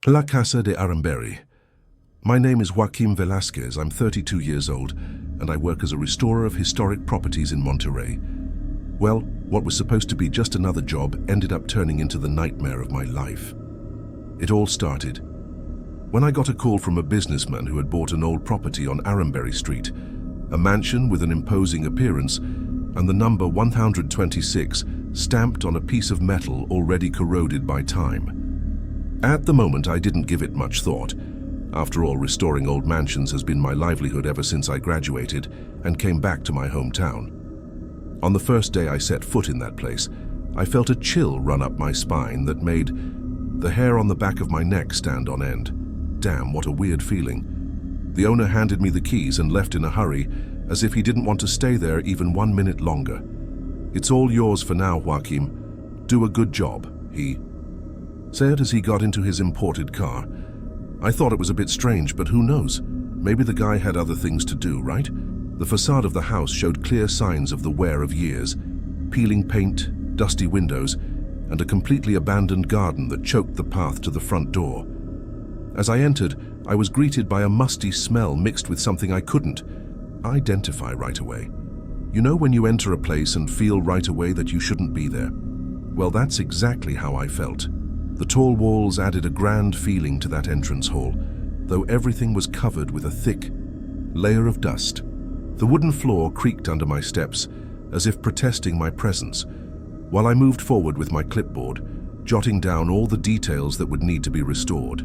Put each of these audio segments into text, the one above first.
La Casa de Aramberry. My name is Joaquim Velasquez. I'm 32 years old, and I work as a restorer of historic properties in Monterrey. Well, what was supposed to be just another job ended up turning into the nightmare of my life. It all started when I got a call from a businessman who had bought an old property on Aramberry Street, a mansion with an imposing appearance, and the number 126 stamped on a piece of metal already corroded by time. At the moment, I didn't give it much thought. After all, restoring old mansions has been my livelihood ever since I graduated and came back to my hometown. On the first day I set foot in that place, I felt a chill run up my spine that made the hair on the back of my neck stand on end. Damn, what a weird feeling. The owner handed me the keys and left in a hurry, as if he didn't want to stay there even 1 minute longer. "It's all yours for now, Joaquim. Do a good job," he said as he got into his imported car. I thought it was a bit strange, but who knows? Maybe the guy had other things to do, right? The facade of the house showed clear signs of the wear of years: peeling paint, dusty windows, and a completely abandoned garden that choked the path to the front door. As I entered, I was greeted by a musty smell mixed with something I couldn't identify right away. You know when you enter a place and feel right away that you shouldn't be there? Well, that's exactly how I felt. The tall walls added a grand feeling to that entrance hall, though everything was covered with a thick layer of dust. The wooden floor creaked under my steps, as if protesting my presence, while I moved forward with my clipboard, jotting down all the details that would need to be restored.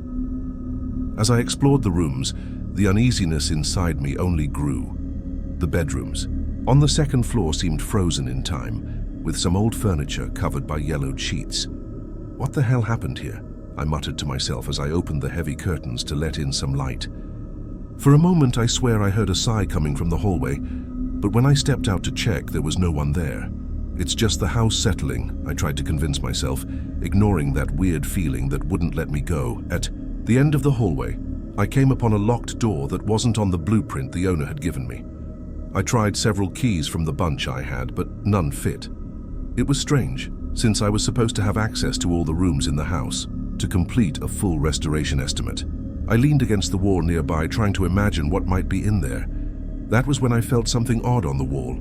As I explored the rooms, the uneasiness inside me only grew. The bedrooms on the second floor seemed frozen in time, with some old furniture covered by yellowed sheets. What the hell happened here? I muttered to myself as I opened the heavy curtains to let in some light. For a moment, I swear I heard a sigh coming from the hallway, but when I stepped out to check, there was no one there. It's just the house settling, I tried to convince myself, ignoring that weird feeling that wouldn't let me go. At the end of the hallway, I came upon a locked door that wasn't on the blueprint the owner had given me. I tried several keys from the bunch I had, but none fit. It was strange, since I was supposed to have access to all the rooms in the house to complete a full restoration estimate. I leaned against the wall nearby, trying to imagine what might be in there. That was when I felt something odd on the wall,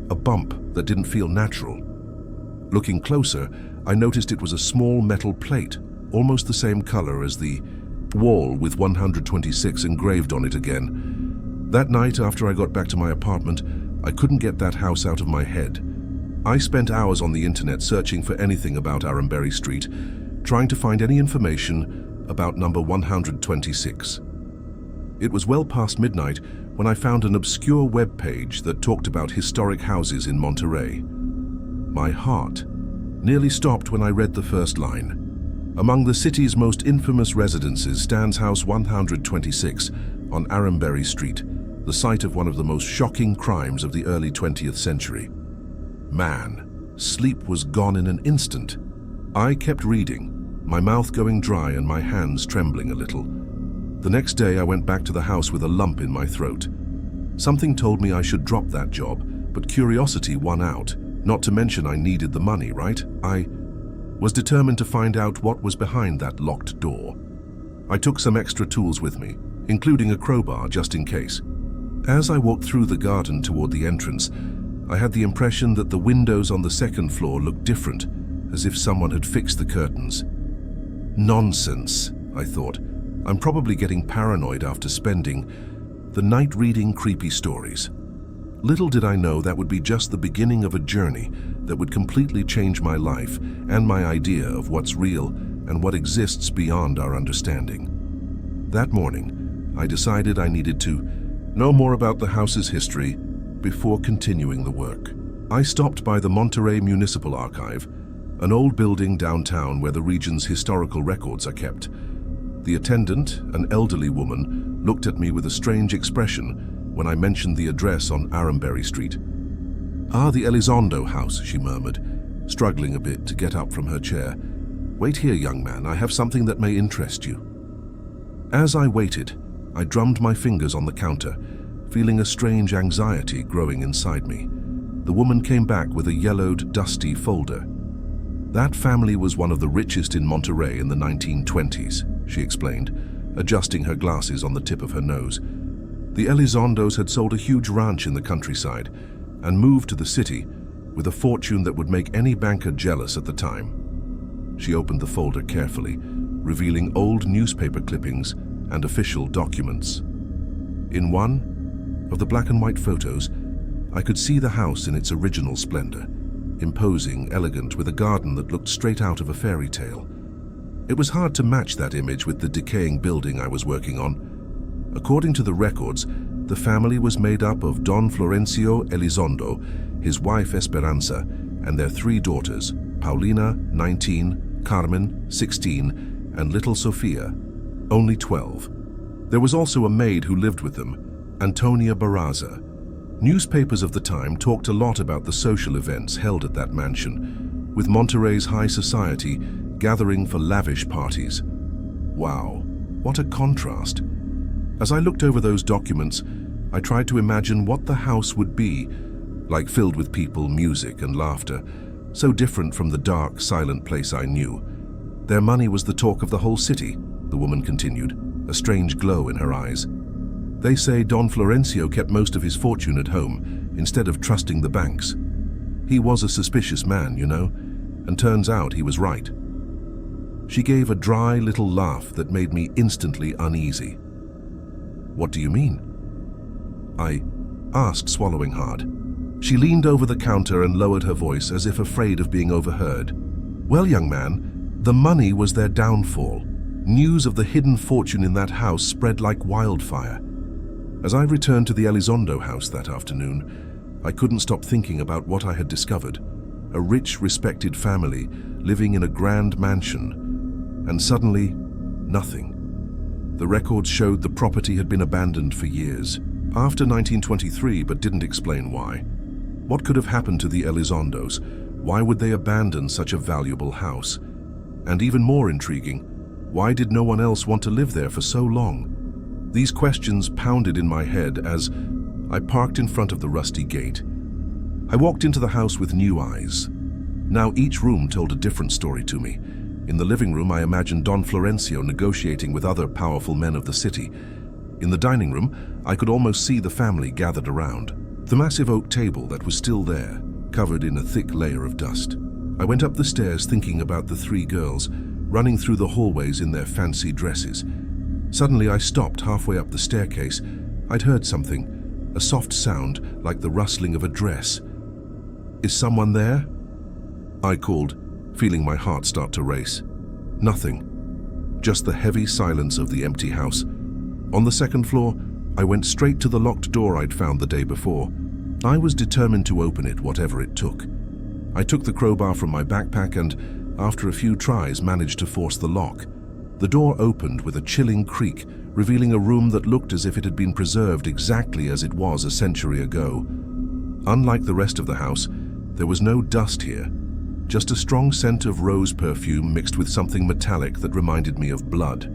a bump that didn't feel natural. Looking closer, I noticed it was a small metal plate, almost the same color as the wall with 126 engraved on it again. That night, after I got back to my apartment, I couldn't get that house out of my head. I spent hours on the internet searching for anything about Aramberry Street, trying to find any information about number 126. It was well past midnight when I found an obscure web page that talked about historic houses in Monterrey. My heart nearly stopped when I read the first line. Among the city's most infamous residences stands House 126 on Aramberry Street, the site of one of the most shocking crimes of the early 20th century. Man, sleep was gone in an instant. I kept reading, my mouth going dry and my hands trembling a little. The next day I went back to the house with a lump in my throat. Something told me I should drop that job, but curiosity won out, not to mention I needed the money, right? I was determined to find out what was behind that locked door. I took some extra tools with me, including a crowbar just in case. As I walked through the garden toward the entrance, I had the impression that the windows on the second floor looked different, as if someone had fixed the curtains. Nonsense, I thought. I'm probably getting paranoid after spending the night reading creepy stories. Little did I know that would be just the beginning of a journey that would completely change my life and my idea of what's real and what exists beyond our understanding. That morning, I decided I needed to know more about the house's history before continuing the work. I stopped by the Monterrey Municipal Archive, an old building downtown where the region's historical records are kept. The attendant, an elderly woman, looked at me with a strange expression when I mentioned the address on Aramberry Street. "Ah, the Elizondo house," she murmured, struggling a bit to get up from her chair. "Wait here, young man, I have something that may interest you." As I waited, I drummed my fingers on the counter, feeling a strange anxiety growing inside me. The woman came back with a yellowed, dusty folder. That family was one of the richest in Monterrey in the 1920s. she explained, adjusting her glasses on the tip of her nose. The Elizondos had sold a huge ranch in the countryside and moved to the city with a fortune that would make any banker jealous at the time. She opened the folder carefully, revealing old newspaper clippings and official documents. In one of the black and white photos, I could see the house in its original splendor, imposing, elegant, with a garden that looked straight out of a fairy tale. It was hard to match that image with the decaying building I was working on. According to the records, the family was made up of Don Florencio Elizondo, his wife Esperanza, and their 3 daughters, Paulina, 19, Carmen, 16, and little Sofia, only 12. There was also a maid who lived with them, Antonia Barraza. Newspapers of the time talked a lot about the social events held at that mansion, with Monterrey's high society gathering for lavish parties. Wow, what a contrast. As I looked over those documents, I tried to imagine what the house would be, like, filled with people, music, and laughter, so different from the dark, silent place I knew. Their money was the talk of the whole city, the woman continued, a strange glow in her eyes. They say Don Florencio kept most of his fortune at home, instead of trusting the banks. He was a suspicious man, you know, and turns out he was right. She gave a dry little laugh that made me instantly uneasy. What do you mean? I asked, swallowing hard. She leaned over the counter and lowered her voice as if afraid of being overheard. Well, young man, the money was their downfall. News of the hidden fortune in that house spread like wildfire. As I returned to the Elizondo house that afternoon, I couldn't stop thinking about what I had discovered. A rich, respected family living in a grand mansion. And suddenly, nothing. The records showed the property had been abandoned for years, after 1923, but didn't explain why. What could have happened to the Elizondos? Why would they abandon such a valuable house? And even more intriguing, why did no one else want to live there for so long? These questions pounded in my head as I parked in front of the rusty gate. I walked into the house with new eyes. Now each room told a different story to me. In the living room, I imagined Don Florencio negotiating with other powerful men of the city. In the dining room, I could almost see the family gathered around. The massive oak table that was still there, covered in a thick layer of dust. I went up the stairs thinking about the 3 girls, running through the hallways in their fancy dresses. Suddenly I stopped halfway up the staircase. I'd heard something, a soft sound like the rustling of a dress. Is someone there? I called, feeling my heart start to race. Nothing. Just the heavy silence of the empty house. On the 2nd floor, I went straight to the locked door I'd found the day before. I was determined to open it, whatever it took. I took the crowbar from my backpack and, after a few tries, managed to force the lock. The door opened with a chilling creak, revealing a room that looked as if it had been preserved exactly as it was a century ago. Unlike the rest of the house, there was no dust here. Just a strong scent of rose perfume mixed with something metallic that reminded me of blood.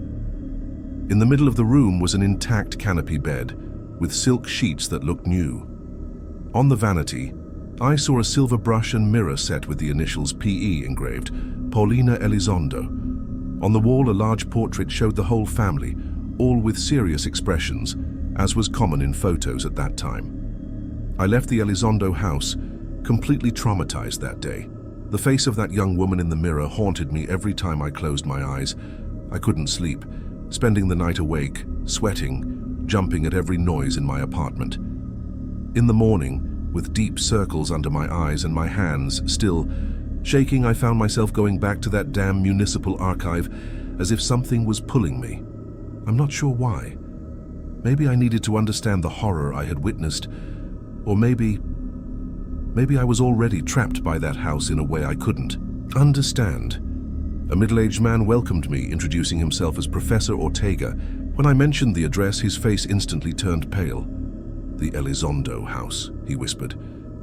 In the middle of the room was an intact canopy bed, with silk sheets that looked new. On the vanity, I saw a silver brush and mirror set with the initials P.E. engraved, Paulina Elizondo. On the wall, a large portrait showed the whole family, all with serious expressions, as was common in photos at that time. I left the Elizondo house, completely traumatized that day. The face of that young woman in the mirror haunted me every time I closed my eyes. I couldn't sleep, spending the night awake, sweating, jumping at every noise in my apartment. In the morning, with deep circles under my eyes and my hands still shaking, I found myself going back to that damn municipal archive as if something was pulling me. I'm not sure why. Maybe I needed to understand the horror I had witnessed, or maybe I was already trapped by that house in a way I couldn't understand. A middle-aged man welcomed me, introducing himself as Professor Ortega. When I mentioned the address, his face instantly turned pale. The Elizondo house, he whispered,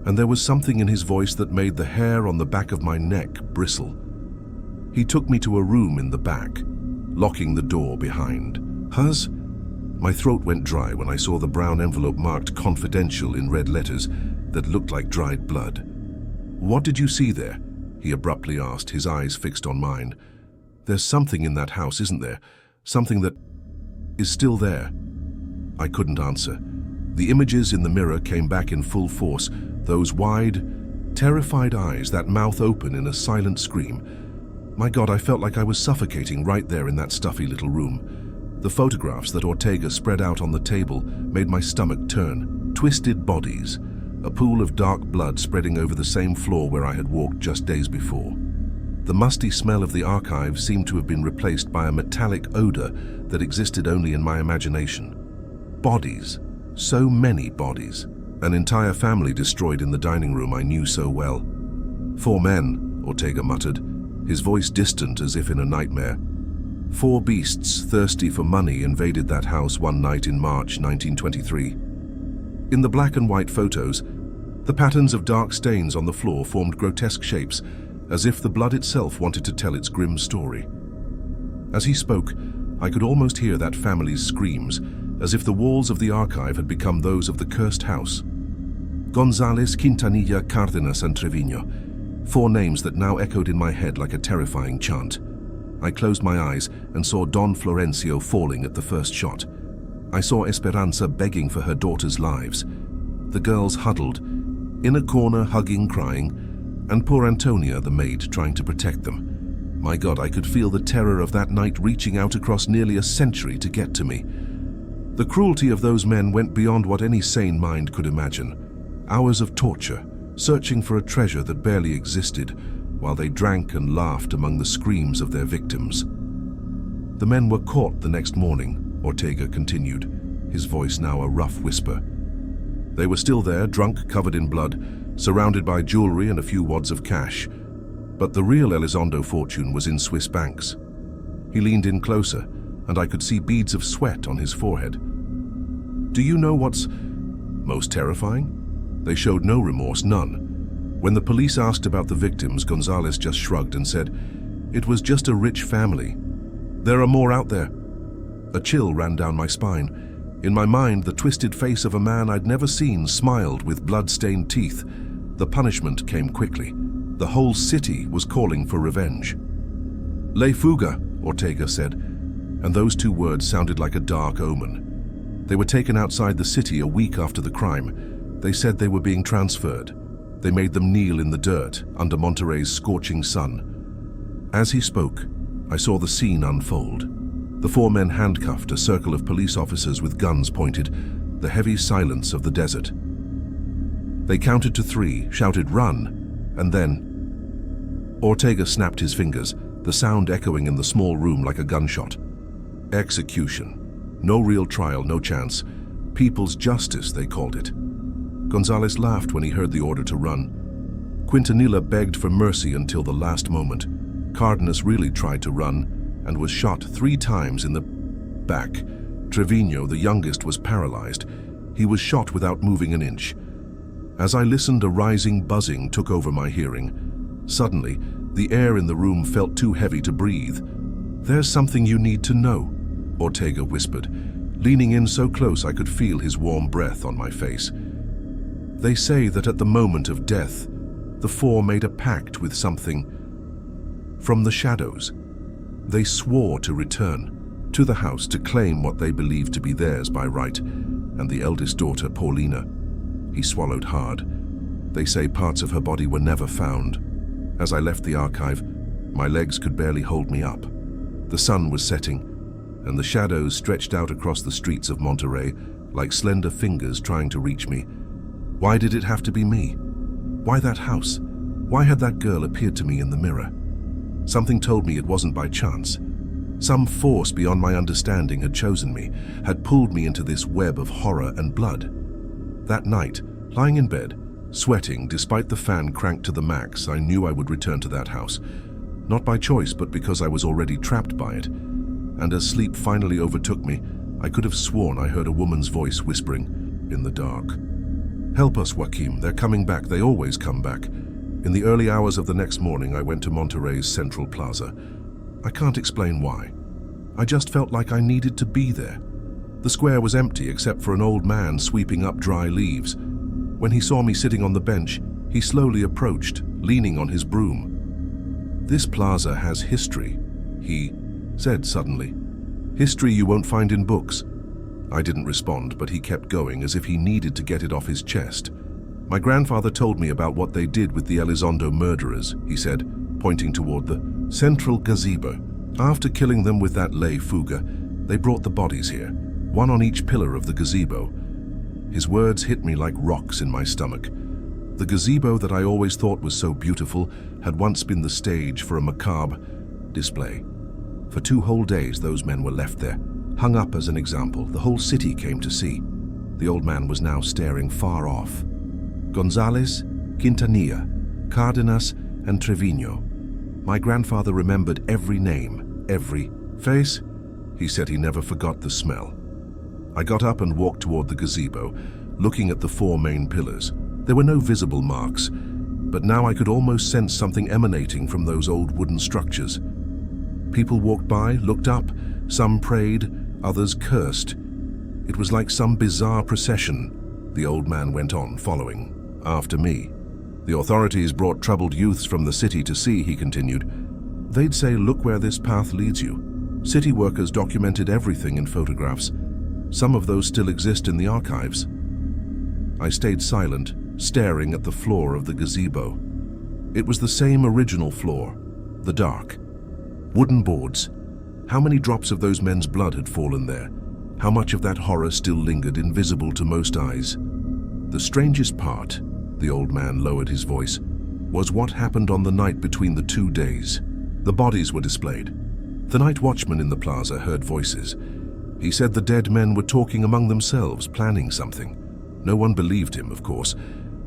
and there was something in his voice that made the hair on the back of my neck bristle. He took me to a room in the back, locking the door behind. Hers? My throat went dry when I saw the brown envelope marked confidential in red letters that looked like dried blood. What did you see there? He abruptly asked, his eyes fixed on mine. There's something in that house, isn't there? something that is still there. I couldn't answer. The images in the mirror came back in full force, those wide, terrified eyes, that mouth open in a silent scream. My God, I felt like I was suffocating right there in that stuffy little room. The photographs that Ortega spread out on the table made my stomach turn. Twisted bodies, a pool of dark blood spreading over the same floor where I had walked just days before. The musty smell of the archive seemed to have been replaced by a metallic odor that existed only in my imagination. Bodies. So many bodies. An entire family destroyed in the dining room I knew so well. 4 men, Ortega muttered, his voice distant as if in a nightmare. 4 beasts thirsty for money invaded that house one night in March 1923. In the black and white photos, the patterns of dark stains on the floor formed grotesque shapes, as if the blood itself wanted to tell its grim story. As he spoke, I could almost hear that family's screams, as if the walls of the archive had become those of the cursed house. Gonzalez, Quintanilla, Cárdenas, and Trevino. 4 names that now echoed in my head like a terrifying chant. I closed my eyes and saw Don Florencio falling at the first shot. I saw Esperanza begging for her daughter's lives. The girls huddled, in a corner hugging, crying, and poor Antonia, the maid, trying to protect them. My God, I could feel the terror of that night reaching out across nearly a century to get to me. The cruelty of those men went beyond what any sane mind could imagine. Hours of torture, searching for a treasure that barely existed, while they drank and laughed among the screams of their victims. The men were caught the next morning, Ortega continued, his voice now a rough whisper. They were still there, drunk, covered in blood, surrounded by jewelry and a few wads of cash. But the real Elizondo fortune was in Swiss banks. He leaned in closer, and I could see beads of sweat on his forehead. Do you know what's most terrifying? They showed no remorse, none. When the police asked about the victims, Gonzalez just shrugged and said, "It was just a rich family. There are more out there." A chill ran down my spine. In my mind, the twisted face of a man I'd never seen smiled with blood-stained teeth. The punishment came quickly. The whole city was calling for revenge. "Le fuga," Ortega said, and those 2 words sounded like a dark omen. They were taken outside the city a week after the crime. They said they were being transferred. They made them kneel in the dirt under Monterrey's scorching sun. As he spoke, I saw the scene unfold. The 4 men handcuffed, a circle of police officers with guns pointed, the heavy silence of the desert. They counted to 3, shouted, "Run," and then Ortega snapped his fingers, the sound echoing in the small room like a gunshot. Execution. No real trial, no chance. People's justice, they called it. Gonzalez laughed when he heard the order to run. Quintanilla begged for mercy until the last moment. Cárdenas really tried to run and was shot 3 times in the back. Trevino, the youngest, was paralyzed. He was shot without moving an inch. As I listened, a rising buzzing took over my hearing. Suddenly, the air in the room felt too heavy to breathe. "There's something you need to know," Ortega whispered, leaning in so close I could feel his warm breath on my face. "They say that at the moment of death, the 4 made a pact with something from the shadows. They swore to return to the house to claim what they believed to be theirs by right, and the eldest daughter, Paulina." He swallowed hard. "They say parts of her body were never found." As I left the archive, my legs could barely hold me up. The sun was setting, and the shadows stretched out across the streets of Monterrey like slender fingers trying to reach me. Why did it have to be me? Why that house? Why had that girl appeared to me in the mirror? Something told me it wasn't by chance. Some force beyond my understanding had chosen me, had pulled me into this web of horror and blood. That night, lying in bed, sweating despite the fan cranked to the max, I knew I would return to that house. Not by choice, but because I was already trapped by it. And as sleep finally overtook me, I could have sworn I heard a woman's voice whispering in the dark. "Help us, Joaquim. They're coming back. They always come back." In the early hours of the next morning, I went to Monterrey's Central Plaza. I can't explain why. I just felt like I needed to be there. The square was empty except for an old man sweeping up dry leaves. When he saw me sitting on the bench, he slowly approached, leaning on his broom. "This plaza has history," he said suddenly. History you won't find in books." I didn't respond, but he kept going as if he needed to get it off his chest. "My grandfather told me about what they did with the Elizondo murderers," he said, pointing toward the central gazebo. "After killing them with that lay fuga, they brought the bodies here, one on each pillar of the gazebo." His words hit me like rocks in my stomach. The gazebo that I always thought was so beautiful had once been the stage for a macabre display. For 2 whole days those men were left there, hung up as an example. The whole city came to see. The old man was now staring far off. Gonzales, Quintanilla, Cardenas, and Trevino. My grandfather remembered every name, every face. He said he never forgot the smell. I got up and walked toward the gazebo, looking at the 4 main pillars. There were no visible marks, but now I could almost sense something emanating from those old wooden structures. People walked by, looked up, some prayed, others cursed. It was like some bizarre procession. The old man went on, following after me. "The authorities brought troubled youths from the city to see," he continued. "They'd say, 'Look where this path leads you.' City workers documented everything in photographs. Some of those still exist in the archives." I stayed silent, staring at the floor of the gazebo. It was the same original floor, the dark. Wooden boards. How many drops of those men's blood had fallen there? How much of that horror still lingered, invisible to most eyes? The strangest part, the old man lowered his voice, was what happened on the night between the 2 days. The bodies were displayed. The night watchman in the plaza heard voices. He said the dead men were talking among themselves, planning something. No one believed him, of course.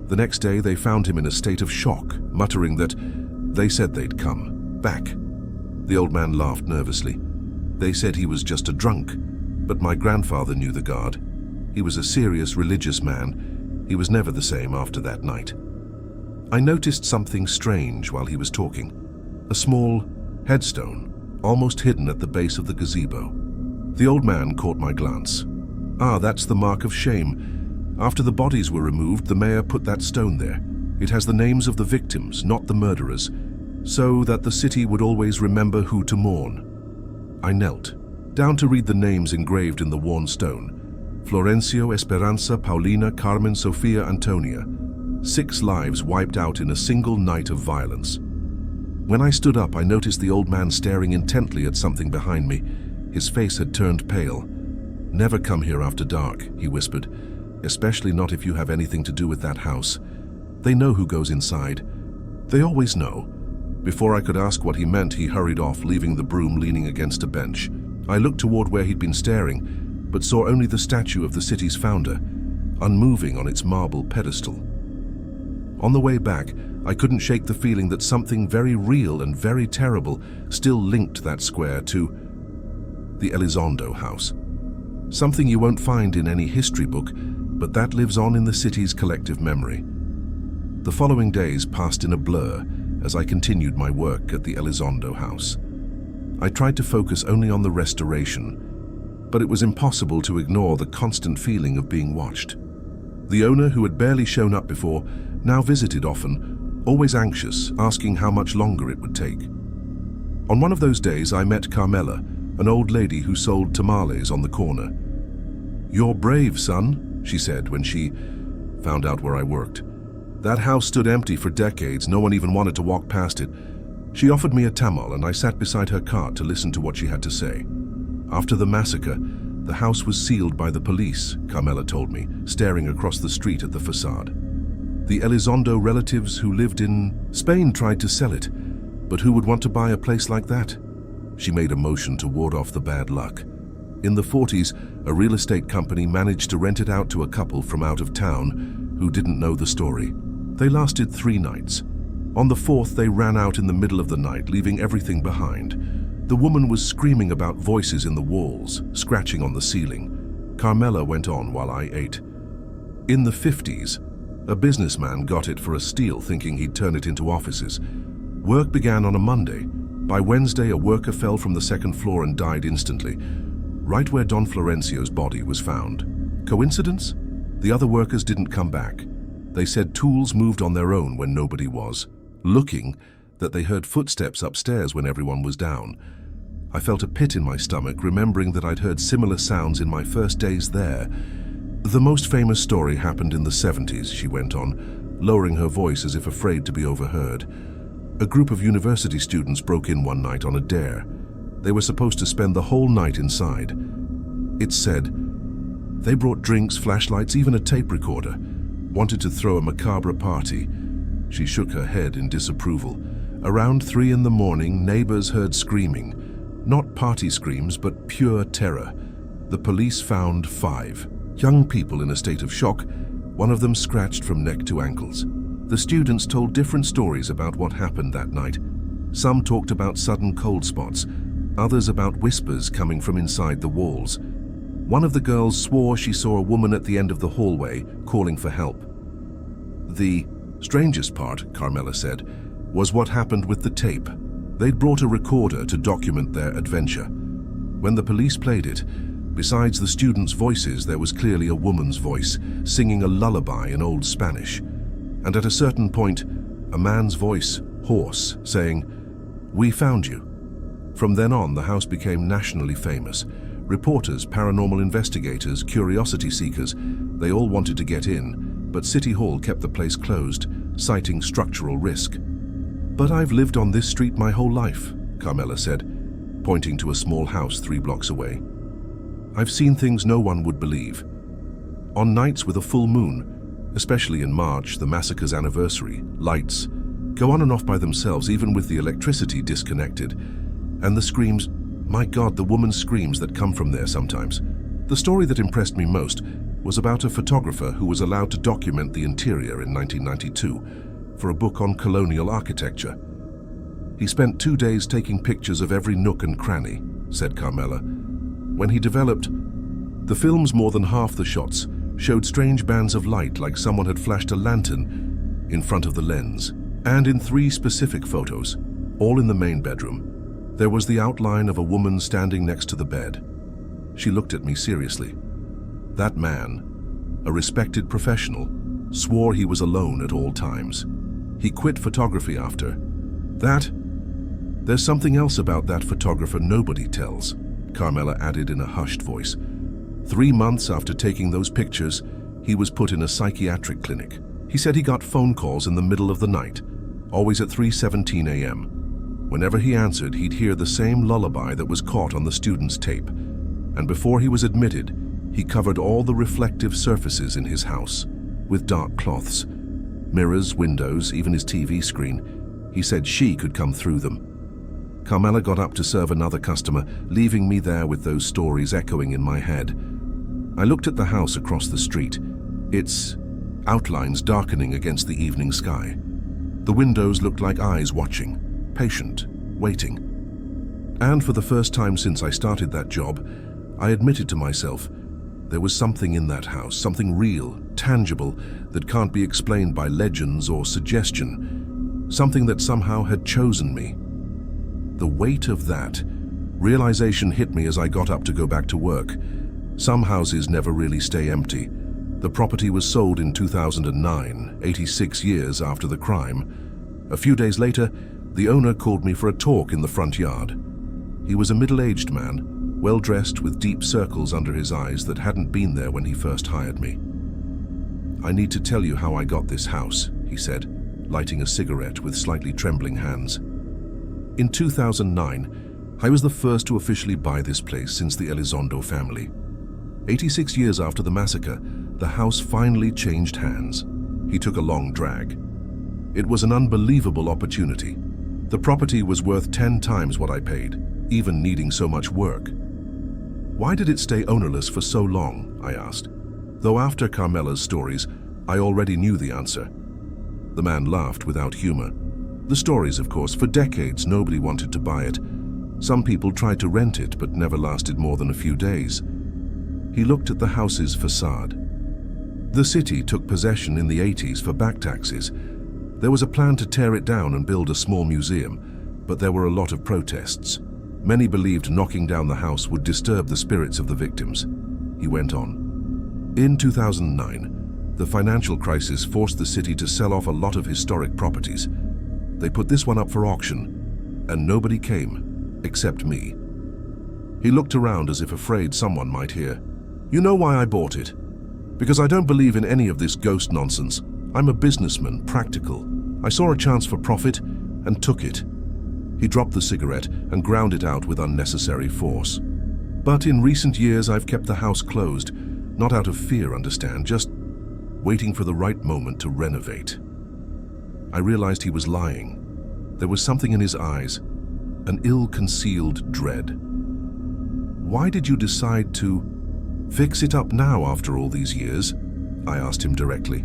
The next day they found him in a state of shock, muttering that they said they'd come back. The old man laughed nervously. They said he was just a drunk, but my grandfather knew the guard. He was a serious religious man. He was never the same after that night. I noticed something strange while he was talking. A small headstone, almost hidden at the base of the gazebo. The old man caught my glance. "Ah, that's the mark of shame. After the bodies were removed, the mayor put that stone there. It has the names of the victims, not the murderers, so that the city would always remember who to mourn." I knelt down to read the names engraved in the worn stone. Florencio, Esperanza, Paulina, Carmen, Sofia, Antonia. 6 lives wiped out in a single night of violence. When I stood up, I noticed the old man staring intently at something behind me. His face had turned pale. "Never come here after dark," he whispered, "especially not if you have anything to do with that house. They know who goes inside. They always know." Before I could ask what he meant, he hurried off, leaving the broom leaning against a bench. I looked toward where he'd been staring, but saw only the statue of the city's founder, unmoving on its marble pedestal. On the way back, I couldn't shake the feeling that something very real and very terrible still linked that square to the Elizondo house. Something you won't find in any history book, but that lives on in the city's collective memory. The following days passed in a blur as I continued my work at the Elizondo house. I tried to focus only on the restoration, but it was impossible to ignore the constant feeling of being watched. The owner, who had barely shown up before, now visited often, always anxious, asking how much longer it would take. On one of those days, I met Carmela, an old lady who sold tamales on the corner. "You're brave, son," she said when she found out where I worked. "That house stood empty for decades. No one even wanted to walk past it." She offered me a tamal, and I sat beside her cart to listen to what she had to say. "After the massacre, the house was sealed by the police," Carmela told me, staring across the street at the facade. "The Elizondo relatives who lived in Spain tried to sell it, but who would want to buy a place like that?" She made a motion to ward off the bad luck. In the 40s, a real estate company managed to rent it out to a couple from out of town who didn't know the story. They lasted 3 nights. On the 4th, they ran out in the middle of the night, leaving everything behind. The woman was screaming about voices in the walls, scratching on the ceiling. Carmela went on while I ate. In the 50s, a businessman got it for a steal, thinking he'd turn it into offices. Work began on a Monday. By Wednesday, a worker fell from the 2nd floor and died instantly, right where Don Florencio's body was found. Coincidence? The other workers didn't come back. They said tools moved on their own when nobody was. Looking, that they heard footsteps upstairs when everyone was down. I felt a pit in my stomach, remembering that I'd heard similar sounds in my first days there. The most famous story happened in the 70s, she went on, lowering her voice as if afraid to be overheard. A group of university students broke in one night on a dare. They were supposed to spend the whole night inside. It said, they brought drinks, flashlights, even a tape recorder. Wanted to throw a macabre party. She shook her head in disapproval. Around 3 in the morning, neighbors heard screaming. Not party screams, but pure terror. The police found 5 young people in a state of shock, one of them scratched from neck to ankles. The students told different stories about what happened that night. Some talked about sudden cold spots, others about whispers coming from inside the walls. One of the girls swore she saw a woman at the end of the hallway calling for help. The strangest part, Carmela said, was what happened with the tape. They'd brought a recorder to document their adventure. When the police played it, besides the students' voices, there was clearly a woman's voice, singing a lullaby in Old Spanish. And at a certain point, a man's voice, hoarse, saying, "We found you." From then on, the house became nationally famous. Reporters, paranormal investigators, curiosity seekers, they all wanted to get in, but City Hall kept the place closed, citing structural risk. "But I've lived on this street my whole life," Carmela said, pointing to a small house 3 blocks away. "I've seen things no one would believe. On nights with a full moon, especially in March, the massacre's anniversary, lights go on and off by themselves, even with the electricity disconnected. And the screams, my God, the woman's screams that come from there sometimes." The story that impressed me most was about a photographer who was allowed to document the interior in 1992 for a book on colonial architecture. "He spent 2 days taking pictures of every nook and cranny," said Carmela. "When he developed the films, more than half the shots showed strange bands of light, like someone had flashed a lantern in front of the lens. And in 3 specific photos, all in the main bedroom, there was the outline of a woman standing next to the bed." She looked at me seriously. "That man, a respected professional, swore he was alone at all times. He quit photography after that. There's something else about that photographer nobody tells," Carmela added in a hushed voice. 3 months after taking those pictures, he was put in a psychiatric clinic. He said he got phone calls in the middle of the night, always at 3:17 a.m. Whenever he answered, he'd hear the same lullaby that was caught on the student's tape. And before he was admitted, he covered all the reflective surfaces in his house with dark cloths. Mirrors, windows, even his TV screen. He said she could come through them. Carmela got up to serve another customer, leaving me there with those stories echoing in my head. I looked at the house across the street, its outlines darkening against the evening sky. The windows looked like eyes watching, patient, waiting. And for the first time since I started that job, I admitted to myself there was something in that house, something real, tangible, that can't be explained by legends or suggestion, something that somehow had chosen me. The weight of that realization hit me as I got up to go back to work. Some houses never really stay empty. The property was sold in 2009, 86 years after the crime. A few days later, the owner called me for a talk in the front yard. He was a middle-aged man, well-dressed with deep circles under his eyes that hadn't been there when he first hired me. "I need to tell you how I got this house," he said, lighting a cigarette with slightly trembling hands. "In 2009, I was the first to officially buy this place since the Elizondo family. 86 years after the massacre, the house finally changed hands." He took a long drag. "It was an unbelievable opportunity. The property was worth 10 times what I paid, even needing so much work." "Why did it stay ownerless for so long?" I asked. Though after Carmela's stories, I already knew the answer. The man laughed without humor. "The stories, of course. For decades, nobody wanted to buy it. Some people tried to rent it, but never lasted more than a few days." He looked at the house's facade. "The city took possession in the 80s for back taxes. There was a plan to tear it down and build a small museum, but there were a lot of protests. Many believed knocking down the house would disturb the spirits of the victims." He went on. "In 2009, the financial crisis forced the city to sell off a lot of historic properties. They put this one up for auction, and nobody came, except me. He looked around as if afraid someone might hear. "You know why I bought it? Because I don't believe in any of this ghost nonsense. I'm a businessman, practical. I saw a chance for profit and took it." He dropped the cigarette and ground it out with unnecessary force. "But in recent years I've kept the house closed, not out of fear, understand, just waiting for the right moment to renovate." I realized he was lying. There was something in his eyes, an ill-concealed dread. "Why did you decide to fix it up now after all these years?" I asked him directly.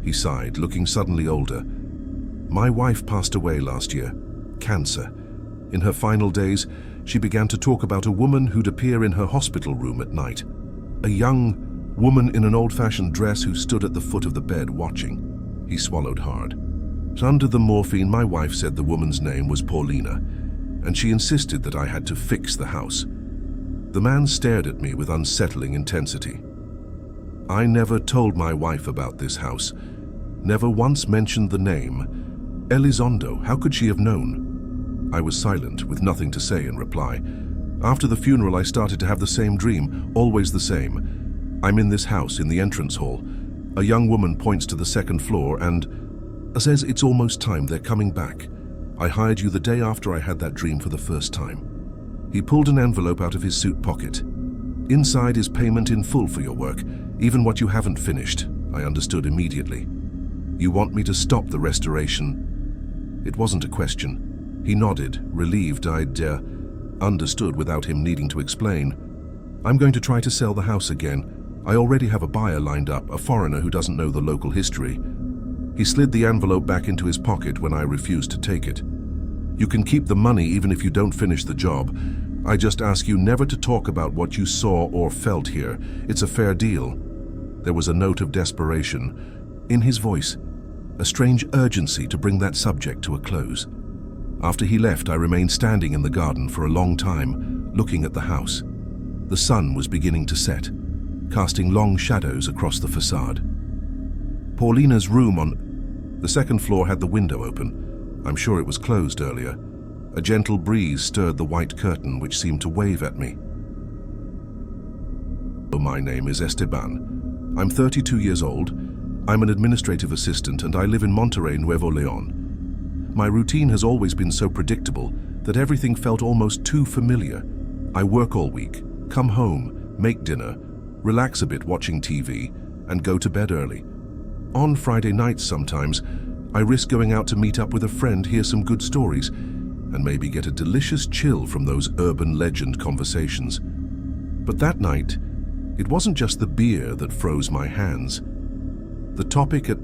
He sighed, looking suddenly older. "My wife passed away last year. Cancer. In her final days, she began to talk about a woman who'd appear in her hospital room at night. A young woman in an old-fashioned dress who stood at the foot of the bed watching." He swallowed hard. "Under the morphine, my wife said the woman's name was Paulina, and she insisted that I had to fix the house." The man stared at me with unsettling intensity. "I never told my wife about this house, never once mentioned the name. Elizondo, how could she have known?" I was silent, with nothing to say in reply. After the funeral, I started to have the same dream, always the same. I'm in this house, in the entrance hall. A young woman points to the second floor and says it's almost time, they're coming back. I hired you the day after I had that dream for the first time. He pulled an envelope out of his suit pocket. "Inside is payment in full for your work, even what you haven't finished." I understood immediately. "You want me to stop the restoration?" It wasn't a question. He nodded, relieved I'd understood without him needing to explain. "I'm going to try to sell the house again. I already have a buyer lined up, a foreigner who doesn't know the local history." He slid the envelope back into his pocket when I refused to take it. "You can keep the money even if you don't finish the job. I just ask you never to talk about what you saw or felt here. It's a fair deal." There was a note of desperation in his voice, a strange urgency to bring that subject to a close. After he left, I remained standing in the garden for a long time, looking at the house. The sun was beginning to set, casting long shadows across the facade. Paulina's room on the second floor had the window open. I'm sure it was closed earlier. A gentle breeze stirred the white curtain, which seemed to wave at me. "My name is Esteban. I'm 32 years old. I'm an administrative assistant and I live in Monterrey, Nuevo León. My routine has always been so predictable that everything felt almost too familiar. I work all week, come home, make dinner, relax a bit watching TV, and go to bed early. On Friday nights sometimes, I risk going out to meet up with a friend, hear some good stories, and maybe get a delicious chill from those urban legend conversations. But that night, it wasn't just the beer that froze my hands. The topic at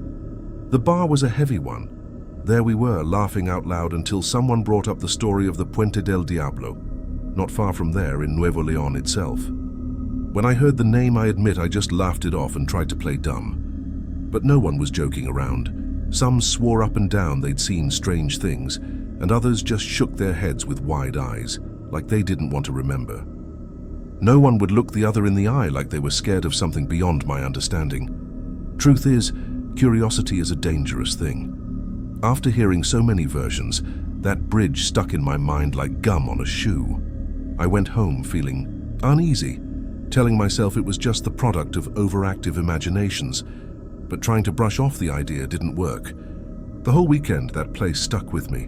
the bar was a heavy one. There we were, laughing out loud until someone brought up the story of the Puente del Diablo, not far from there in Nuevo León itself. When I heard the name, I admit I just laughed it off and tried to play dumb. But no one was joking around. Some swore up and down they'd seen strange things, and others just shook their heads with wide eyes, like they didn't want to remember. No one would look the other in the eye like they were scared of something beyond my understanding. Truth is, curiosity is a dangerous thing. After hearing so many versions, that bridge stuck in my mind like gum on a shoe. I went home feeling uneasy, telling myself it was just the product of overactive imaginations, but trying to brush off the idea didn't work. The whole weekend, that place stuck with me.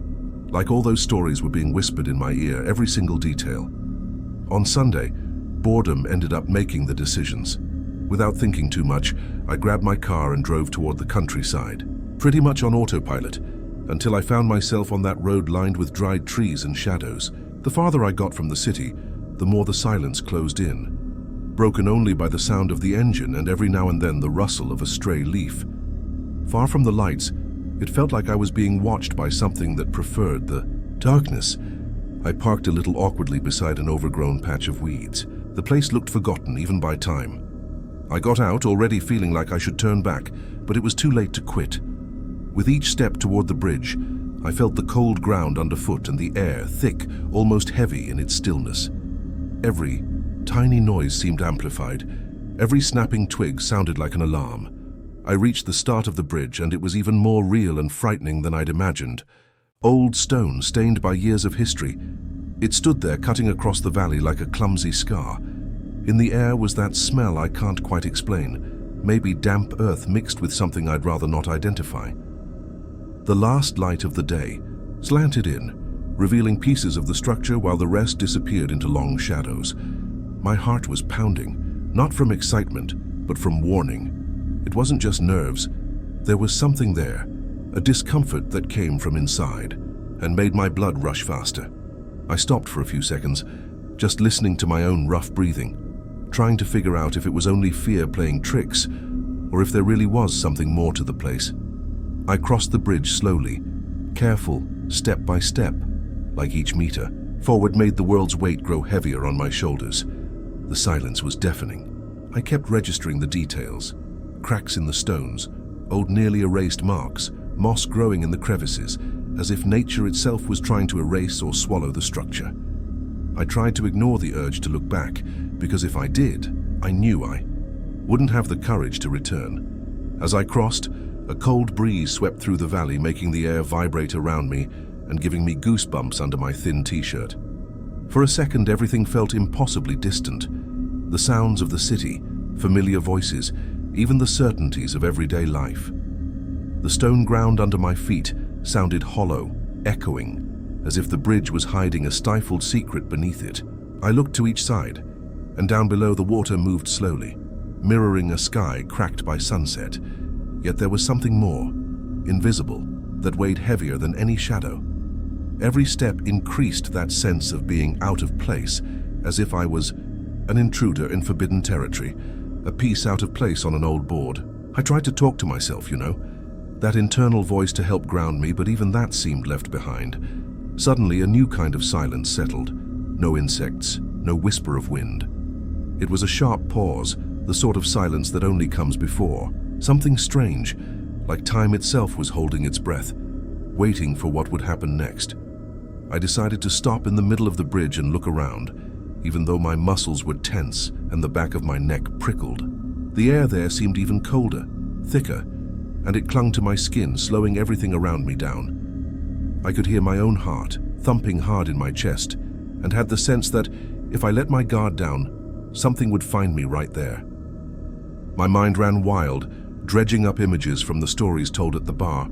Like all those stories were being whispered in my ear, every single detail. On Sunday, boredom ended up making the decisions. Without thinking too much, I grabbed my car and drove toward the countryside, pretty much on autopilot, until I found myself on that road lined with dried trees and shadows. The farther I got from the city, the more the silence closed in, broken only by the sound of the engine and every now and then the rustle of a stray leaf. Far from the lights, it felt like I was being watched by something that preferred the darkness. I parked a little awkwardly beside an overgrown patch of weeds. The place looked forgotten even by time. I got out, already feeling like I should turn back, but it was too late to quit. With each step toward the bridge, I felt the cold ground underfoot and the air, thick, almost heavy in its stillness. Every tiny noise seemed amplified. Every snapping twig sounded like an alarm. I reached the start of the bridge, and it was even more real and frightening than I'd imagined. Old stone stained by years of history. It stood there, cutting across the valley like a clumsy scar. In the air was that smell I can't quite explain, maybe damp earth mixed with something I'd rather not identify. The last light of the day slanted in, revealing pieces of the structure while the rest disappeared into long shadows. My heart was pounding, not from excitement, but from warning. It wasn't just nerves. There was something there, a discomfort that came from inside, and made my blood rush faster. I stopped for a few seconds, just listening to my own rough breathing, trying to figure out if it was only fear playing tricks, or if there really was something more to the place. I crossed the bridge slowly, careful, step by step, like each meter forward made the world's weight grow heavier on my shoulders. The silence was deafening. I kept registering the details: cracks in the stones, old nearly erased marks, moss growing in the crevices, as if nature itself was trying to erase or swallow the structure. I tried to ignore the urge to look back, because if I did, I knew I wouldn't have the courage to return. As I crossed, a cold breeze swept through the valley, making the air vibrate around me and giving me goosebumps under my thin t-shirt. For a second, everything felt impossibly distant. The sounds of the city, familiar voices, even the certainties of everyday life. The stone ground under my feet sounded hollow, echoing, as if the bridge was hiding a stifled secret beneath it. I looked to each side, and down below the water moved slowly, mirroring a sky cracked by sunset. Yet there was something more, invisible, that weighed heavier than any shadow. Every step increased that sense of being out of place, as if I was an intruder in forbidden territory, a piece out of place on an old board. I tried to talk to myself, that internal voice to help ground me, but even that seemed left behind. Suddenly, a new kind of silence settled. No insects, no whisper of wind. It was a sharp pause, the sort of silence that only comes before. Something strange, like time itself was holding its breath, waiting for what would happen next. I decided to stop in the middle of the bridge and look around, even though my muscles were tense and the back of my neck prickled. The air there seemed even colder, thicker, and it clung to my skin, slowing everything around me down. I could hear my own heart thumping hard in my chest, and had the sense that if I let my guard down, something would find me right there. My mind ran wild, dredging up images from the stories told at the bar,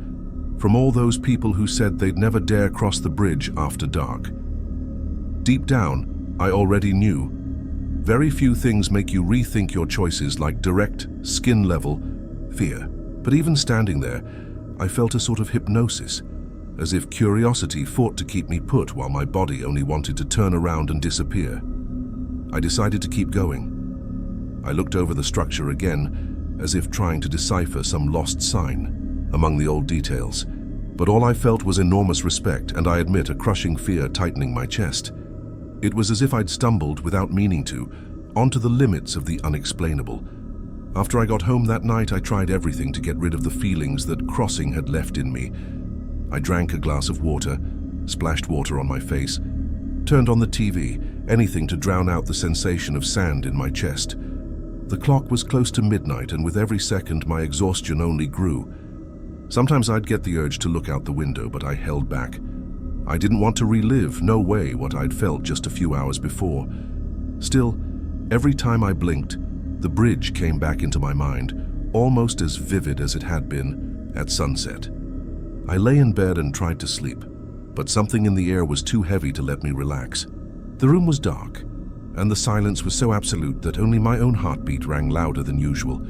from all those people who said they'd never dare cross the bridge after dark. Deep down, I already knew. Very few things make you rethink your choices like direct, skin-level fear. But even standing there, I felt a sort of hypnosis, as if curiosity fought to keep me put while my body only wanted to turn around and disappear. I decided to keep going. I looked over the structure again, as if trying to decipher some lost sign among the old details. But all I felt was enormous respect, and I admit a crushing fear tightening my chest. It was as if I'd stumbled, without meaning to, onto the limits of the unexplainable. After I got home that night, I tried everything to get rid of the feelings that crossing had left in me. I drank a glass of water, splashed water on my face, turned on the TV, anything to drown out the sensation of sand in my chest. The clock was close to midnight, and with every second my exhaustion only grew. Sometimes I'd get the urge to look out the window, but I held back. I didn't want to relive, no way, what I'd felt just a few hours before. Still, every time I blinked, the bridge came back into my mind, almost as vivid as it had been at sunset. I lay in bed and tried to sleep, but something in the air was too heavy to let me relax. The room was dark, and the silence was so absolute that only my own heartbeat rang louder than usual.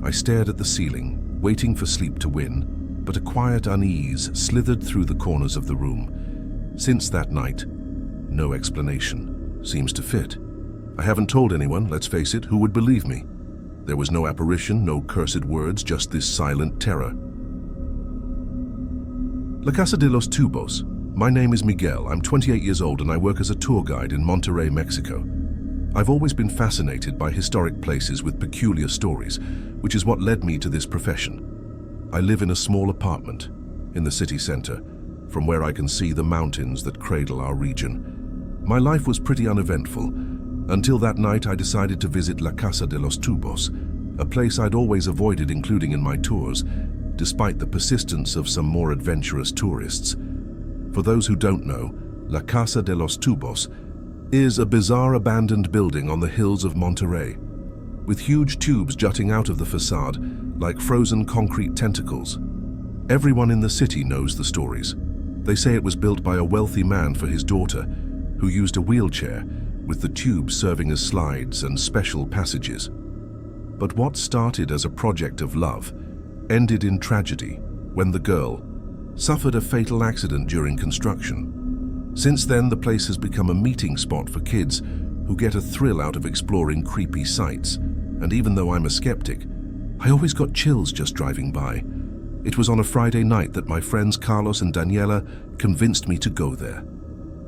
I stared at the ceiling, waiting for sleep to win, but a quiet unease slithered through the corners of the room. Since that night, no explanation seems to fit. I haven't told anyone, let's face it, who would believe me. There was no apparition, no cursed words, just this silent terror. La Casa de los Tubos. My name is Miguel. I'm 28 years old and I work as a tour guide in Monterrey, Mexico. I've always been fascinated by historic places with peculiar stories, which is what led me to this profession. I live in a small apartment in the city center, from where I can see the mountains that cradle our region. My life was pretty uneventful, until that night I decided to visit La Casa de los Tubos, a place I'd always avoided including in my tours, despite the persistence of some more adventurous tourists. For those who don't know, La Casa de los Tubos, is a bizarre abandoned building on the hills of Monterrey, with huge tubes jutting out of the facade like frozen concrete tentacles. Everyone in the city knows the stories. They say it was built by a wealthy man for his daughter, who used a wheelchair, with the tubes serving as slides and special passages. But what started as a project of love ended in tragedy when the girl suffered a fatal accident during construction. Since then, the place has become a meeting spot for kids who get a thrill out of exploring creepy sights. And even though I'm a skeptic, I always got chills just driving by. It was on a Friday night that my friends Carlos and Daniela convinced me to go there.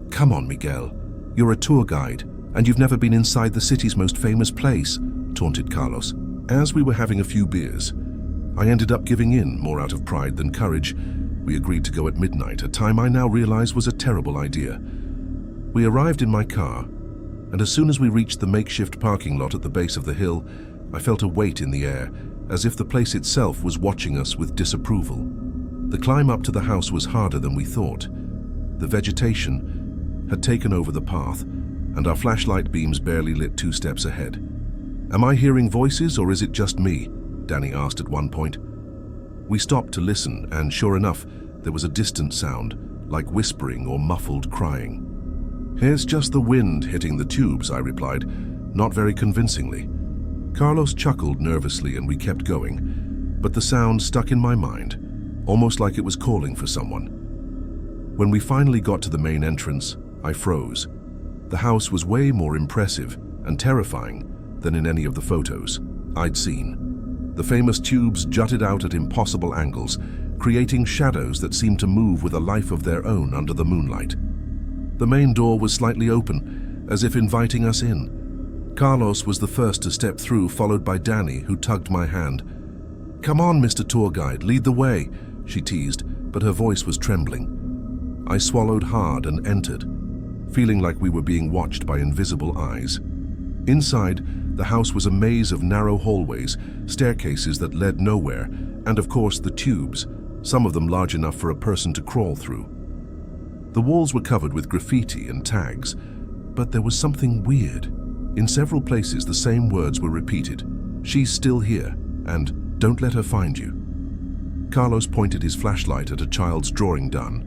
"Come on, Miguel. You're a tour guide, and you've never been inside the city's most famous place," taunted Carlos. As we were having a few beers, I ended up giving in, more out of pride than courage. We agreed to go at midnight, a time I now realize was a terrible idea. We arrived in my car, and as soon as we reached the makeshift parking lot at the base of the hill, I felt a weight in the air, as if the place itself was watching us with disapproval. The climb up to the house was harder than we thought. The vegetation had taken over the path, and our flashlight beams barely lit 2 steps ahead. "Am I hearing voices, or is it just me?" Danny asked at one point. We stopped to listen, and sure enough, there was a distant sound, like whispering or muffled crying. "It's just the wind hitting the tubes," I replied, not very convincingly. Carlos chuckled nervously and we kept going, but the sound stuck in my mind, almost like it was calling for someone. When we finally got to the main entrance, I froze. The house was way more impressive and terrifying than in any of the photos I'd seen. The famous tubes jutted out at impossible angles, creating shadows that seemed to move with a life of their own under the moonlight. The main door was slightly open, as if inviting us in. Carlos was the first to step through, followed by Danny, who tugged my hand. "Come on, Mr. Tour Guide, lead the way," she teased, but her voice was trembling. I swallowed hard and entered, feeling like we were being watched by invisible eyes. Inside, the house was a maze of narrow hallways, staircases that led nowhere, and of course the tubes, some of them large enough for a person to crawl through. The walls were covered with graffiti and tags, but there was something weird. In several places, the same words were repeated: "She's still here," and "Don't let her find you." Carlos pointed his flashlight at a child's drawing done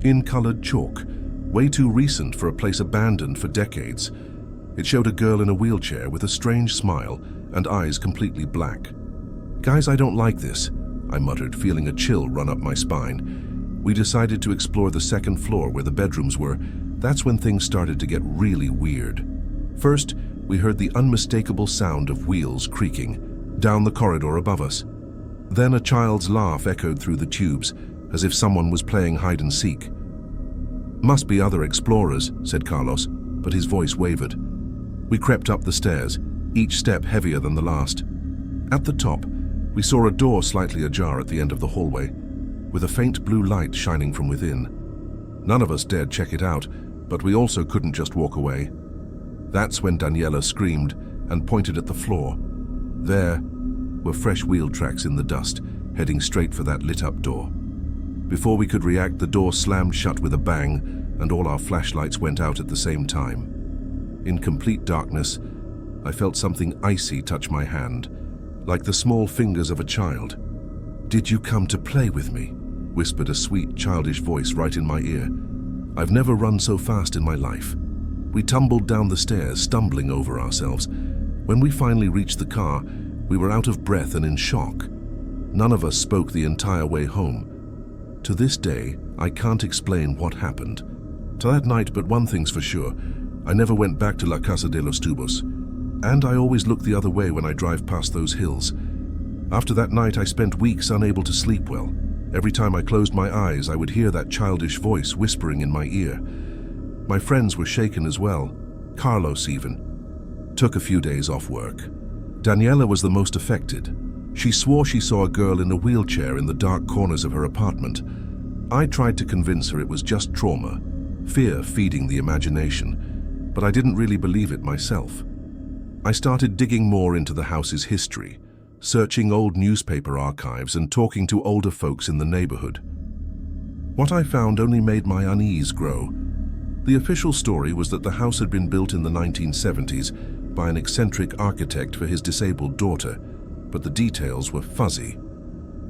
in colored chalk, way too recent for a place abandoned for decades. It showed a girl in a wheelchair with a strange smile and eyes completely black. "Guys, I don't like this," I muttered, feeling a chill run up my spine. We decided to explore the second floor where the bedrooms were. That's when things started to get really weird. First, we heard the unmistakable sound of wheels creaking down the corridor above us. Then a child's laugh echoed through the tubes, as if someone was playing hide and seek. "Must be other explorers," said Carlos, but his voice wavered. We crept up the stairs, each step heavier than the last. At the top, we saw a door slightly ajar at the end of the hallway, with a faint blue light shining from within. None of us dared check it out, but we also couldn't just walk away. That's when Daniela screamed and pointed at the floor. There were fresh wheel tracks in the dust, heading straight for that lit-up door. Before we could react, the door slammed shut with a bang, and all our flashlights went out at the same time. In complete darkness, I felt something icy touch my hand, like the small fingers of a child. "Did you come to play with me?" whispered a sweet, childish voice right in my ear. I've never run so fast in my life. We tumbled down the stairs, stumbling over ourselves. When we finally reached the car, we were out of breath and in shock. None of us spoke the entire way home. To this day, I can't explain what happened to that night, but one thing's for sure: I never went back to La Casa de los Tubos, and I always look the other way when I drive past those hills. After that night, I spent weeks unable to sleep well. Every time I closed my eyes, I would hear that childish voice whispering in my ear. My friends were shaken as well. Carlos even took a few days off work. Daniela was the most affected. She swore she saw a girl in a wheelchair in the dark corners of her apartment. I tried to convince her it was just trauma, fear feeding the imagination, but I didn't really believe it myself. I started digging more into the house's history, searching old newspaper archives and talking to older folks in the neighborhood. What I found only made my unease grow. The official story was that the house had been built in the 1970s by an eccentric architect for his disabled daughter, but the details were fuzzy.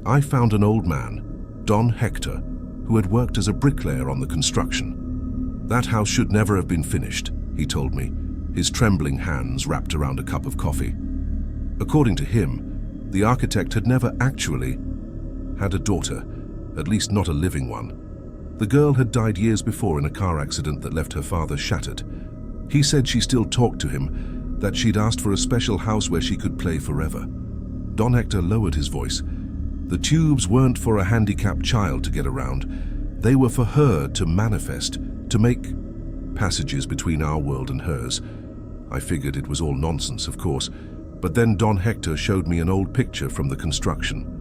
I found an old man, Don Hector, who had worked as a bricklayer on the construction. That house should never have been finished, he told me, his trembling hands wrapped around a cup of coffee. According to him, the architect had never actually had a daughter, at least not a living one. The girl had died years before in a car accident that left her father shattered. He said she still talked to him, that she'd asked for a special house where she could play forever. Don Hector lowered his voice. The tubes weren't for a handicapped child to get around. They were for her to manifest, to make passages between our world and hers. I figured it was all nonsense, of course, but then Don Hector showed me an old picture from the construction.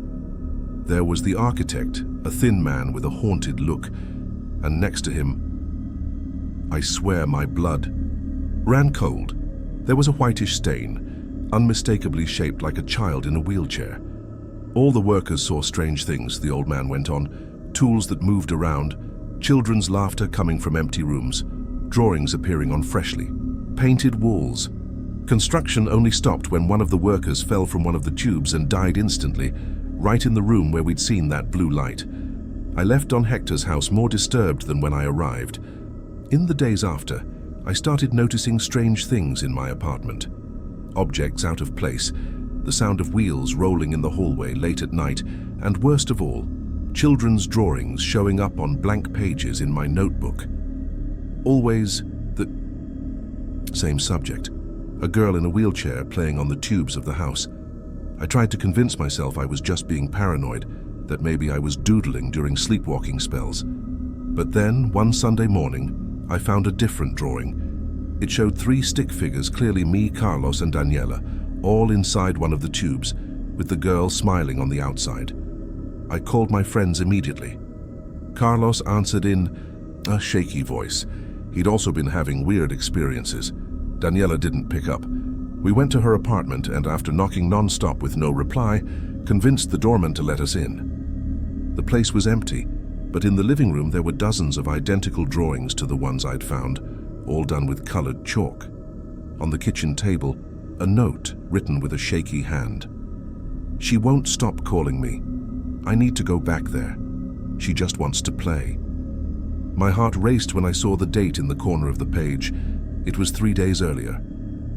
There was the architect, a thin man with a haunted look, and next to him, I swear my blood ran cold. There was a whitish stain, unmistakably shaped like a child in a wheelchair. All the workers saw strange things, the old man went on, tools that moved around, children's laughter coming from empty rooms, drawings appearing on freshly painted walls. Construction only stopped when one of the workers fell from one of the tubes and died instantly, right in the room where we'd seen that blue light. I left Don Hector's house more disturbed than when I arrived. In the days after, I started noticing strange things in my apartment. Objects out of place, the sound of wheels rolling in the hallway late at night, and worst of all, children's drawings showing up on blank pages in my notebook. Always the same subject, a girl in a wheelchair playing on the tubes of the house. I tried to convince myself I was just being paranoid, that maybe I was doodling during sleepwalking spells. But then, one Sunday morning, I found a different drawing. It showed 3 stick figures, clearly me, Carlos, and Daniela, all inside one of the tubes, with the girl smiling on the outside. I called my friends immediately. Carlos answered in a shaky voice. He'd also been having weird experiences. Daniela didn't pick up. We went to her apartment and, after knocking non-stop with no reply, convinced the doorman to let us in. The place was empty, but in the living room there were dozens of identical drawings to the ones I'd found, all done with colored chalk. On the kitchen table, a note written with a shaky hand. She won't stop calling me. I need to go back there. She just wants to play. My heart raced when I saw the date in the corner of the page. It was 3 days earlier.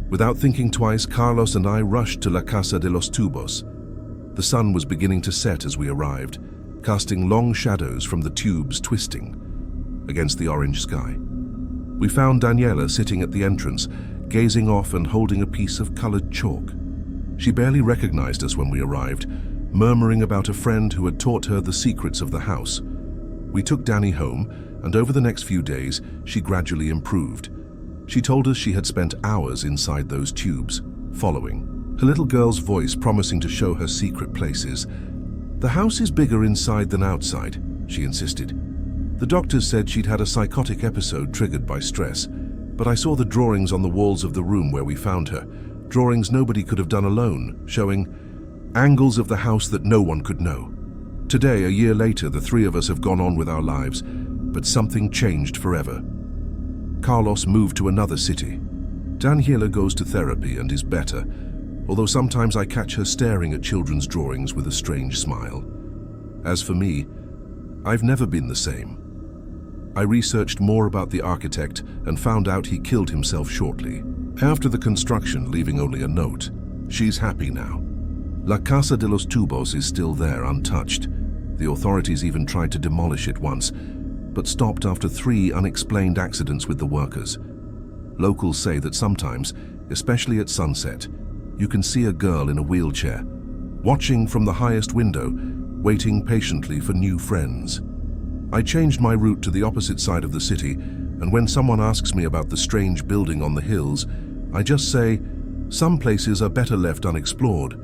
Without thinking twice, Carlos and I rushed to La Casa de los Tubos. The sun was beginning to set as we arrived, casting long shadows from the tubes twisting against the orange sky. We found Daniela sitting at the entrance, gazing off and holding a piece of colored chalk. She barely recognized us when we arrived, murmuring about a friend who had taught her the secrets of the house. We took Danny home, and over the next few days, she gradually improved. She told us she had spent hours inside those tubes, following her little girl's voice, promising to show her secret places. The house is bigger inside than outside, she insisted. The doctors said she'd had a psychotic episode triggered by stress, but I saw the drawings on the walls of the room where we found her, drawings nobody could have done alone, showing angles of the house that no one could know. Today, a year later, the 3 of us have gone on with our lives, but something changed forever. Carlos moved to another city. Daniela goes to therapy and is better, although sometimes I catch her staring at children's drawings with a strange smile. As for me, I've never been the same. I researched more about the architect and found out he killed himself shortly after the construction, leaving only a note. She's happy now. La Casa de los Tubos is still there, untouched. The authorities even tried to demolish it once, but stopped after 3 unexplained accidents with the workers. Locals say that sometimes, especially at sunset, you can see a girl in a wheelchair, watching from the highest window, waiting patiently for new friends. I changed my route to the opposite side of the city, and when someone asks me about the strange building on the hills, I just say, some places are better left unexplored.